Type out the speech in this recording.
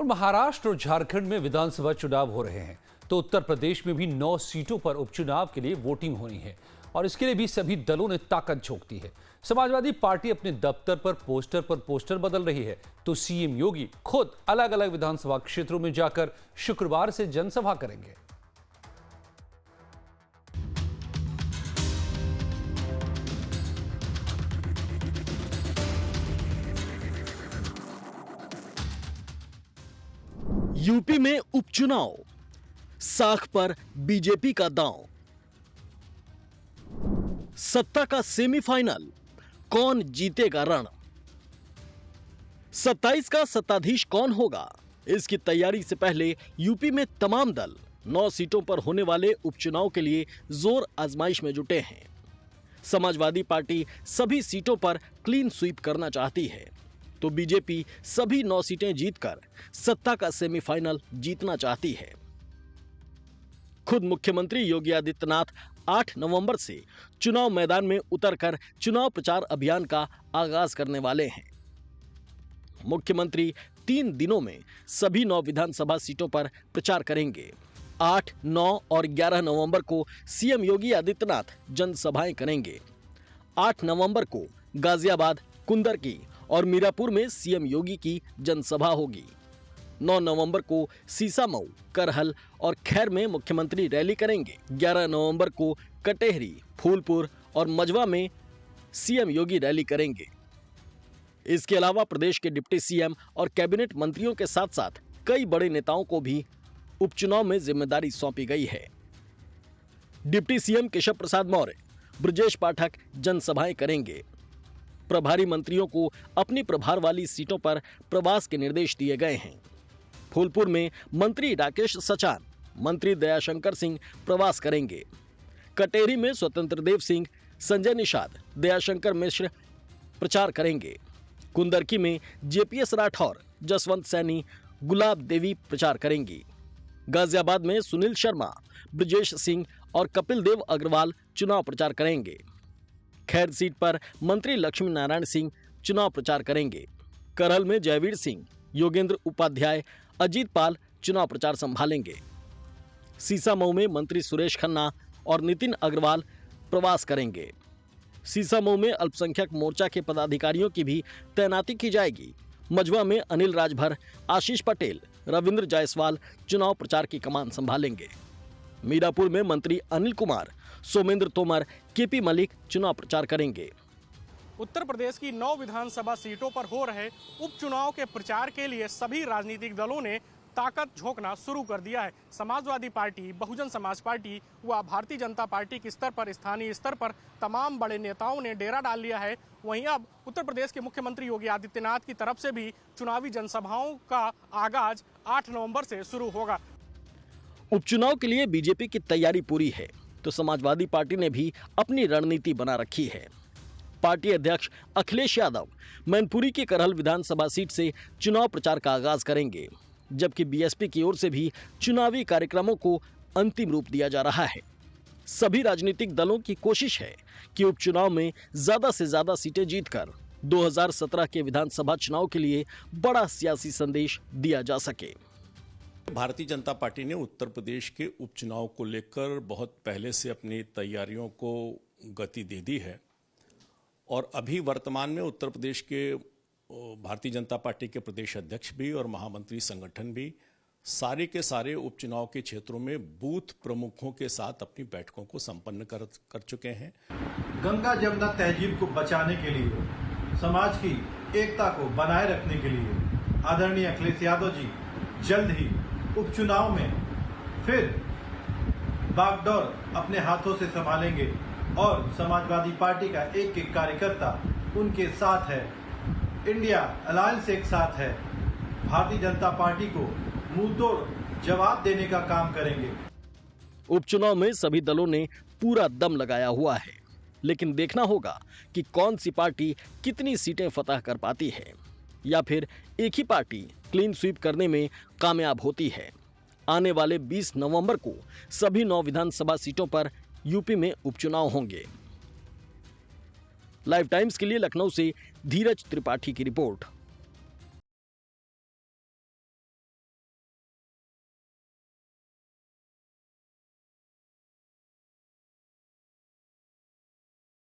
महाराष्ट्र और झारखंड में विधानसभा चुनाव हो रहे हैं तो उत्तर प्रदेश में भी 9 सीटों पर उपचुनाव के लिए वोटिंग होनी है और इसके लिए भी सभी दलों ने ताकत झोंक दी है। समाजवादी पार्टी अपने दफ्तर पर पोस्टर बदल रही है तो सीएम योगी खुद अलग अलग विधानसभा क्षेत्रों में जाकर शुक्रवार से जनसभा करेंगे। यूपी में उपचुनाव, साख पर बीजेपी का दांव। सत्ता का सेमीफाइनल, कौन जीतेगा रण। 27 का सत्ताधीश कौन होगा, इसकी तैयारी से पहले यूपी में तमाम दल 9 सीटों पर होने वाले उपचुनाव के लिए जोर आजमाइश में जुटे हैं। समाजवादी पार्टी सभी सीटों पर क्लीन स्वीप करना चाहती है तो बीजेपी सभी 9 सीटें जीतकर सत्ता का सेमीफाइनल जीतना चाहती है। खुद मुख्यमंत्री योगी आदित्यनाथ 8 नवंबर से चुनाव मैदान में उतरकर चुनाव प्रचार अभियान का आगाज करने वाले हैं। मुख्यमंत्री 3 दिनों में सभी 9 विधानसभा सीटों पर प्रचार करेंगे। 8, 9 और 11 नवंबर को सीएम योगी आदित्यनाथ जनसभाएं करेंगे। 8 नवंबर को गाजियाबाद, कुंदरकी और मीरापुर में सीएम योगी की जनसभा होगी। 9 नवंबर को सीसामऊ, करहल और खैर में मुख्यमंत्री रैली करेंगे। 11 नवंबर को कटेहरी, फूलपुर और मझवा में सीएम योगी रैली करेंगे। इसके अलावा प्रदेश के डिप्टी सीएम और कैबिनेट मंत्रियों के साथ साथ कई बड़े नेताओं को भी उपचुनाव में जिम्मेदारी सौंपी गई है। डिप्टी सीएम केशव प्रसाद मौर्य, ब्रजेश पाठक जनसभाएं करेंगे। प्रभारी मंत्रियों को अपनी प्रभार वाली सीटों पर प्रवास के निर्देश दिए गए हैं। फूलपुर में मंत्री राकेश सचान, मंत्री दयाशंकर सिंह प्रवास करेंगे। कटेहरी में स्वतंत्र देव सिंह, संजय निषाद, दयाशंकर मिश्र प्रचार करेंगे। कुंदरकी में जेपीएस राठौर, जसवंत सैनी, गुलाब देवी प्रचार करेंगी। गाजियाबाद में सुनील शर्मा, ब्रजेश सिंह और कपिल देव अग्रवाल चुनाव प्रचार करेंगे। खैर सीट पर मंत्री लक्ष्मी नारायण सिंह चुनाव प्रचार करेंगे। करहल में जयवीर सिंह, योगेंद्र उपाध्याय, अजीत पाल चुनाव प्रचार संभालेंगे। सीसामऊ में मंत्री सुरेश खन्ना और नितिन अग्रवाल प्रवास करेंगे। सीसामऊ में अल्पसंख्यक मोर्चा के पदाधिकारियों की भी तैनाती की जाएगी। मझवा में अनिल राजभर, आशीष पटेल, रविंद्र जायसवाल चुनाव प्रचार की कमान संभालेंगे। मीरापुर में मंत्री अनिल कुमार, सोमेंद्र तोमर, केपी मलिक चुनाव प्रचार करेंगे। उत्तर प्रदेश की 9 विधानसभा सीटों पर हो रहे उपचुनाव के प्रचार के लिए सभी राजनीतिक दलों ने ताकत झोंकना शुरू कर दिया है। समाजवादी पार्टी, बहुजन समाज पार्टी व भारतीय जनता पार्टी के स्तर पर, स्थानीय स्तर पर तमाम बड़े नेताओं ने डेरा डाल लिया है। वहीं अब उत्तर प्रदेश के मुख्यमंत्री योगी आदित्यनाथ की तरफ से भी चुनावी जनसभाओं का आगाज 8 नवंबर से शुरू होगा। उपचुनाव के लिए बीजेपी की तैयारी पूरी है तो समाजवादी पार्टी ने भी अपनी रणनीति बना रखी है। पार्टी अध्यक्ष अखिलेश यादव मैनपुरी की करहल विधानसभा सीट से चुनाव प्रचार का आगाज करेंगे, जबकि बीएसपी की ओर से भी चुनावी कार्यक्रमों को अंतिम रूप दिया जा रहा है। सभी राजनीतिक दलों की कोशिश है कि उपचुनाव में ज्यादा से ज्यादा सीटें जीतकर 2017 के विधानसभा चुनाव के लिए बड़ा सियासी संदेश दिया जा सके। भारतीय जनता पार्टी ने उत्तर प्रदेश के उपचुनाव को लेकर बहुत पहले से अपनी तैयारियों को गति दे दी है और अभी वर्तमान में उत्तर प्रदेश के भारतीय जनता पार्टी के प्रदेश अध्यक्छ भी और महामंत्री संगठन भी सारे के सारे उपचुनाव के क्षेत्रों में बूथ प्रमुखों के साथ अपनी बैठकों को संपन्न कर चुके हैं। गंगा जमुना तहजीब को बचाने के लिए, समाज की एकता को बनाए रखने के लिए आदरणीय अखिलेश यादव जी जल्द ही उपचुनाव में फिर बागडोर अपने हाथों से संभालेंगे और समाजवादी पार्टी का एक एक कार्यकर्ता उनके साथ है। इंडिया अलायंस एक साथ है। भारतीय जनता पार्टी को मुंहतोड़ जवाब देने का काम करेंगे। उपचुनाव में सभी दलों ने पूरा दम लगाया हुआ है, लेकिन देखना होगा कि कौन सी पार्टी कितनी सीटें फतह कर पाती है या फिर एक ही पार्टी क्लीन स्वीप करने में कामयाब होती है। आने वाले 20 नवंबर को सभी 9 विधानसभा सीटों पर यूपी में उपचुनाव होंगे। लाइव टाइम्स के लिए लखनऊ से धीरज त्रिपाठी की रिपोर्ट।